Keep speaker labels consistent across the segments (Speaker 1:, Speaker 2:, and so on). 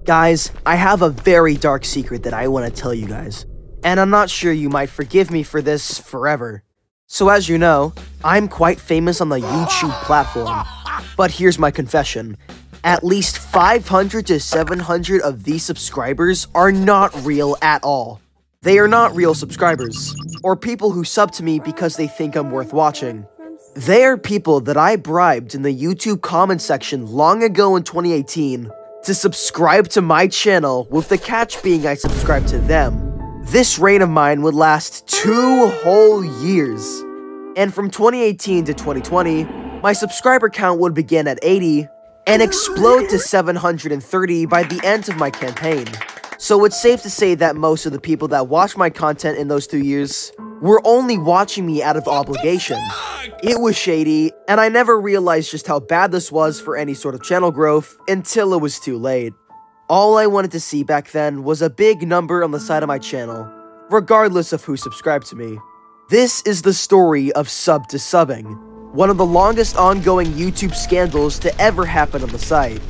Speaker 1: Guys, I have a very dark secret that I want to tell you guys, and I'm not sure you might forgive me for this forever. So as you know, I'm quite famous on the YouTube platform, but here's my confession. At least 500 to 700 of these subscribers are not real at all. They are not real subscribers, or people who sub to me because they think I'm worth watching. They are people that I bribed in the YouTube comment section long ago in 2018 to subscribe to my channel, with the catch being I subscribed to them. This reign of mine would last 2 whole years. And from 2018 to 2020, my subscriber count would begin at 80 and explode to 730 by the end of my campaign. So it's safe to say that most of the people that watched my content in those 2 years were only watching me out of obligation. It was shady, and I never realized just how bad this was for any sort of channel growth until it was too late. All I wanted to see back then was a big number on the side of my channel, regardless of who subscribed to me. This is the story of Sub2Subbing, one of the longest ongoing YouTube scandals to ever happen on the site.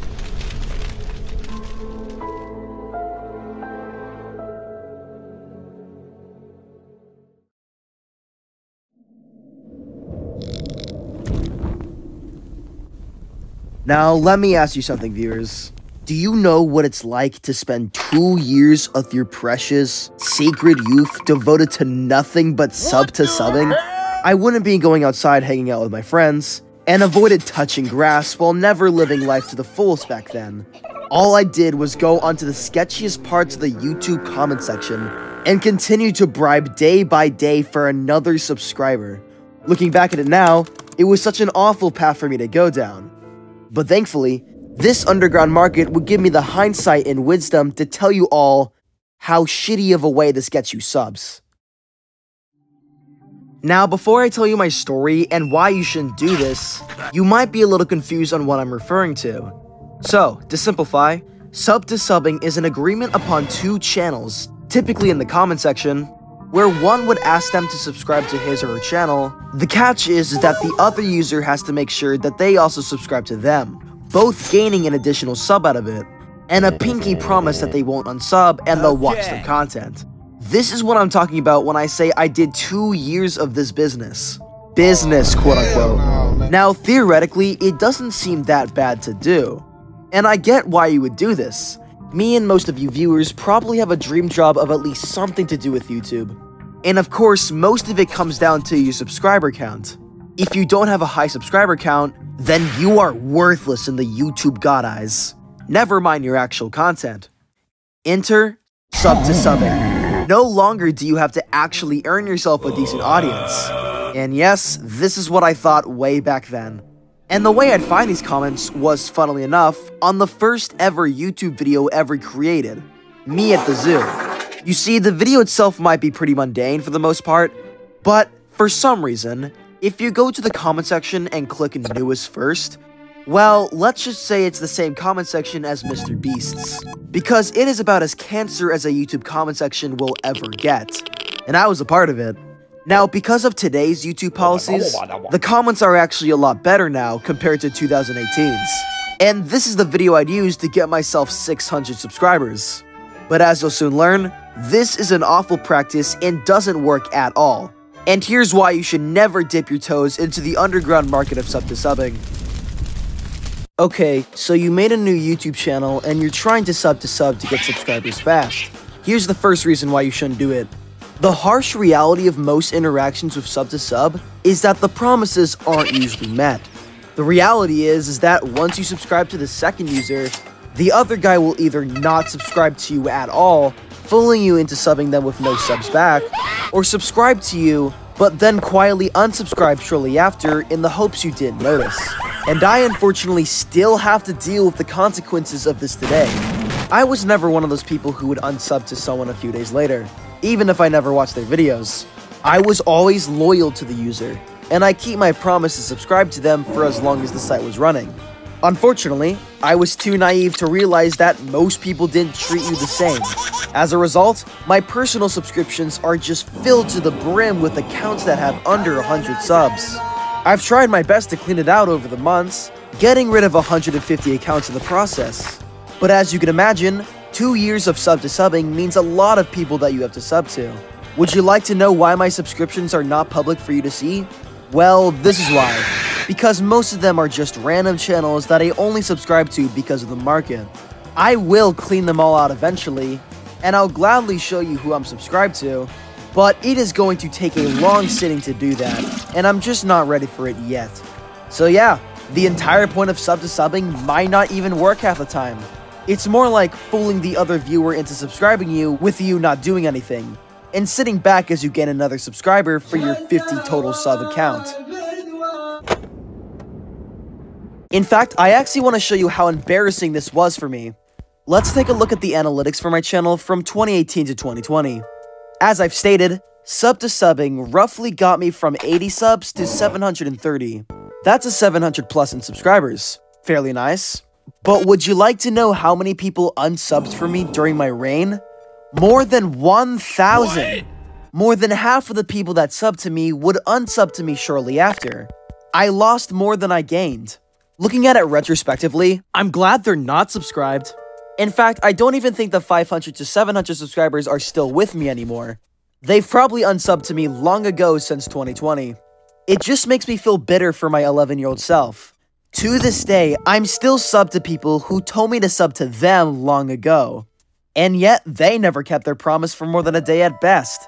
Speaker 1: Now, let me ask you something, viewers. Do you know what it's like to spend 2 years of your precious, sacred youth devoted to nothing but Sub2Subbing? I wouldn't be going outside hanging out with my friends, and avoided touching grass while never living life to the fullest back then. All I did was go onto the sketchiest parts of the YouTube comment section, and continue to bribe day by day for another subscriber. Looking back at it now, it was such an awful path for me to go down. But thankfully, this underground market would give me the hindsight and wisdom to tell you all how shitty of a way this gets you subs. Now, before I tell you my story and why you shouldn't do this, you might be a little confused on what I'm referring to. So, to simplify, Sub2Subbing is an agreement upon 2 channels, typically in the comment section, where one would ask them to subscribe to his or her channel. The catch is that the other user has to make sure that they also subscribe to them, both gaining an additional sub out of it, and a pinky promise that they won't unsub and they'll watch their content. This is what I'm talking about when I say I did 2 years of this business. Business, quote-unquote. Now, theoretically, it doesn't seem that bad to do. And I get why you would do this. Me and most of you viewers probably have a dream job of at least something to do with YouTube. And of course, most of it comes down to your subscriber count. If you don't have a high subscriber count, then you are worthless in the YouTube god eyes. Never mind your actual content. Enter Sub2Subbing. No longer do you have to actually earn yourself a decent audience. And yes, this is what I thought way back then. And the way I'd find these comments was, funnily enough, on the first ever YouTube video ever created, me at the zoo. You see, the video itself might be pretty mundane for the most part, but for some reason, if you go to the comment section and click newest first, well, let's just say it's the same comment section as Mr. Beast's, because it is about as cancer as a YouTube comment section will ever get, and I was a part of it. Now, because of today's YouTube policies, the comments are actually a lot better now compared to 2018's. And this is the video I'd use to get myself 600 subscribers. But as you'll soon learn, this is an awful practice and doesn't work at all. And here's why you should never dip your toes into the underground market of Sub2Subbing. Okay, so you made a new YouTube channel and you're trying to Sub2Sub to get subscribers fast. Here's the first reason why you shouldn't do it. The harsh reality of most interactions with Sub2Sub is that the promises aren't usually met. The reality is that once you subscribe to the second user, the other guy will either not subscribe to you at all, fooling you into subbing them with no subs back, or subscribe to you, but then quietly unsubscribe shortly after in the hopes you didn't notice. And I unfortunately still have to deal with the consequences of this today. I was never one of those people who would unsub to someone a few days later, even if I never watched their videos. I was always loyal to the user, and I keep my promise to subscribe to them for as long as the site was running. Unfortunately, I was too naive to realize that most people didn't treat you the same. As a result, my personal subscriptions are just filled to the brim with accounts that have under 100 subs. I've tried my best to clean it out over the months, getting rid of 150 accounts in the process. But as you can imagine, 2 years of sub-to-subbing means a lot of people that you have to sub to. Would you like to know why my subscriptions are not public for you to see? Well, this is why. Because most of them are just random channels that I only subscribe to because of the market. I will clean them all out eventually, and I'll gladly show you who I'm subscribed to, but it is going to take a long sitting to do that, and I'm just not ready for it yet. So yeah, the entire point of sub-to-subbing might not even work half the time. It's more like fooling the other viewer into subscribing you with you not doing anything, and sitting back as you gain another subscriber for your 50 total sub account. In fact, I actually want to show you how embarrassing this was for me. Let's take a look at the analytics for my channel from 2018 to 2020. As I've stated, sub-to-subbing roughly got me from 80 subs to 730. That's a 700 plus in subscribers. Fairly nice. But would you like to know how many people unsubbed for me during my reign? More than 1,000! More than half of the people that subbed to me would unsub to me shortly after. I lost more than I gained. Looking at it retrospectively, I'm glad they're not subscribed. In fact, I don't even think the 500 to 700 subscribers are still with me anymore. They've probably unsubbed to me long ago since 2020. It just makes me feel bitter for my 11-year-old self. To this day, I'm still subbed to people who told me to sub to them long ago. And yet, they never kept their promise for more than a day at best.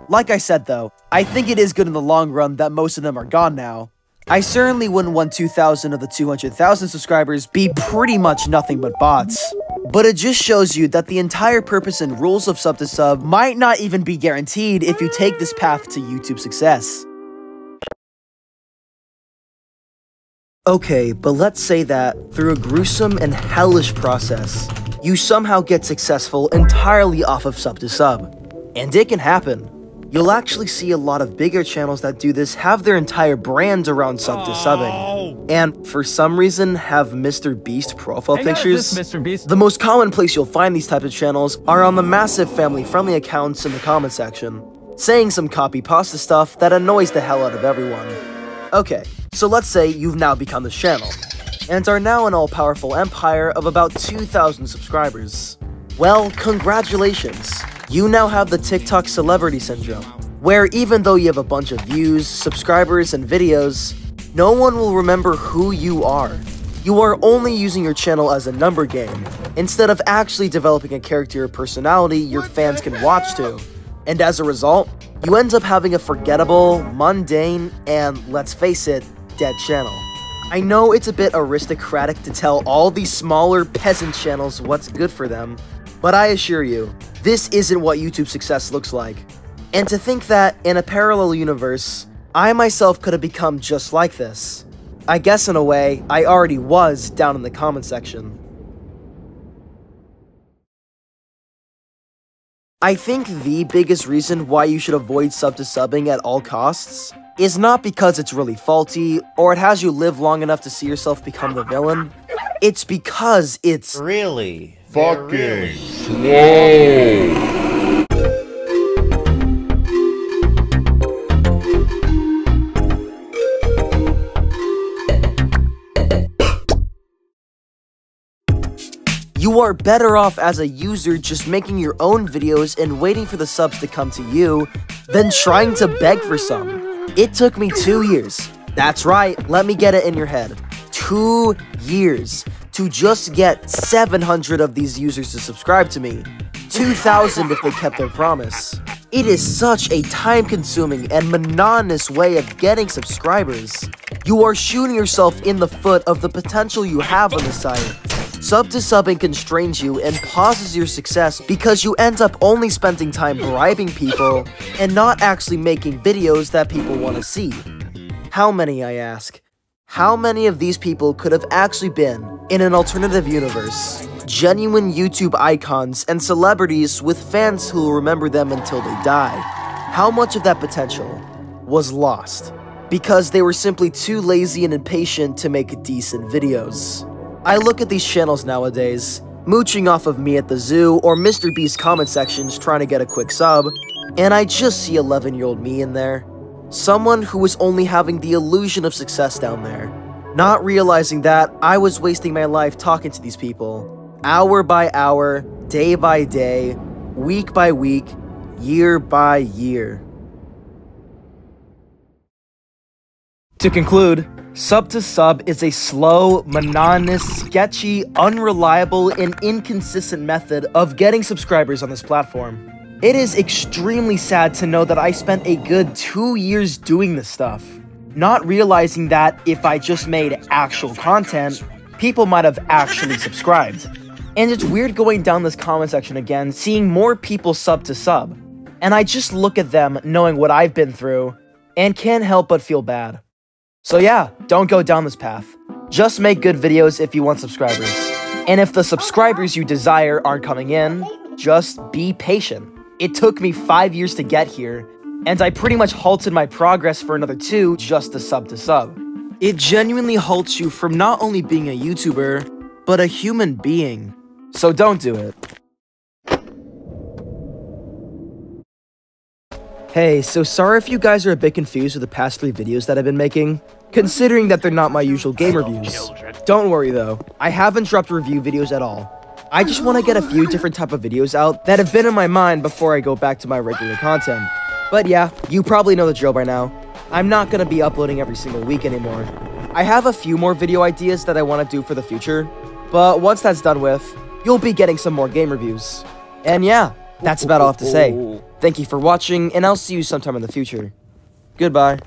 Speaker 1: Like I said though, I think it is good in the long run that most of them are gone now. I certainly wouldn't want 2,000 of the 200,000 subscribers be pretty much nothing but bots. But it just shows you that the entire purpose and rules of sub-to-sub might not even be guaranteed if you take this path to YouTube success. Okay, but let's say that, through a gruesome and hellish process, you somehow get successful entirely off of sub-to-sub. And it can happen. You'll actually see a lot of bigger channels that do this have their entire brand around sub-to-subbing. And for some reason have Mr. Beast profile pictures.
Speaker 2: Mr. Beast.
Speaker 1: The most common place you'll find these types of channels are on the massive family-friendly accounts in the comment section, saying some copy-pasta stuff that annoys the hell out of everyone. Okay, so let's say you've now become this channel, and are now an all-powerful empire of about 2,000 subscribers. Well, congratulations! You now have the TikTok celebrity syndrome, where even though you have a bunch of views, subscribers, and videos, no one will remember who you are. You are only using your channel as a number game, instead of actually developing a character or personality your fans can watch to. And as a result, you end up having a forgettable, mundane, and, let's face it, dead channel. I know it's a bit aristocratic to tell all these smaller peasant channels what's good for them, but I assure you, this isn't what YouTube success looks like. And to think that, in a parallel universe, I myself could have become just like this. I guess in a way, I already was down in the comment section. I think the biggest reason why you should avoid sub-to-subbing at all costs is not because it's really faulty, or it has you live long enough to see yourself become the villain. It's because it's
Speaker 3: really
Speaker 4: fucking slow.
Speaker 1: You are better off as a user just making your own videos and waiting for the subs to come to you than trying to beg for some. It took me 2 years. That's right, let me get it in your head. 2 years to just get 700 of these users to subscribe to me. 2,000 if they kept their promise. It is such a time-consuming and monotonous way of getting subscribers. You are shooting yourself in the foot of the potential you have on the site. Sub-to-subbing constrains you and pauses your success because you end up only spending time bribing people and not actually making videos that people want to see. How many, I ask? How many of these people could have actually been, in an alternative universe, genuine YouTube icons and celebrities with fans who will remember them until they die? How much of that potential was lost because they were simply too lazy and impatient to make decent videos? I look at these channels nowadays, mooching off of me at the zoo or Mr. Beast comment sections trying to get a quick sub, and I just see 11-year-old me in there. Someone who was only having the illusion of success down there, not realizing that I was wasting my life talking to these people. hour by hour, day by day, week by week, year by year. To conclude, Sub2Sub is a slow, monotonous, sketchy, unreliable, and inconsistent method of getting subscribers on this platform. It is extremely sad to know that I spent a good 2 years doing this stuff, not realizing that if I just made actual content, people might have actually subscribed. And it's weird going down this comment section again, seeing more people Sub2Sub, and I just look at them knowing what I've been through, and can't help but feel bad. So yeah, don't go down this path. Just make good videos if you want subscribers. And if the subscribers you desire aren't coming in, just be patient. It took me 5 years to get here, and I pretty much halted my progress for another 2 just to Sub2Sub. It genuinely halts you from not only being a YouTuber, but a human being. So don't do it. Hey, so sorry if you guys are a bit confused with the past 3 videos that I've been making, considering that they're not my usual game reviews. Don't worry though, I haven't dropped review videos at all. I just want to get a few different type of videos out that have been in my mind before I go back to my regular content. But yeah, you probably know the drill by now. I'm not gonna be uploading every single week anymore. I have a few more video ideas that I want to do for the future, but once that's done with, you'll be getting some more game reviews. And yeah, that's about all I have to say. Thank you for watching, and I'll see you sometime in the future. Goodbye.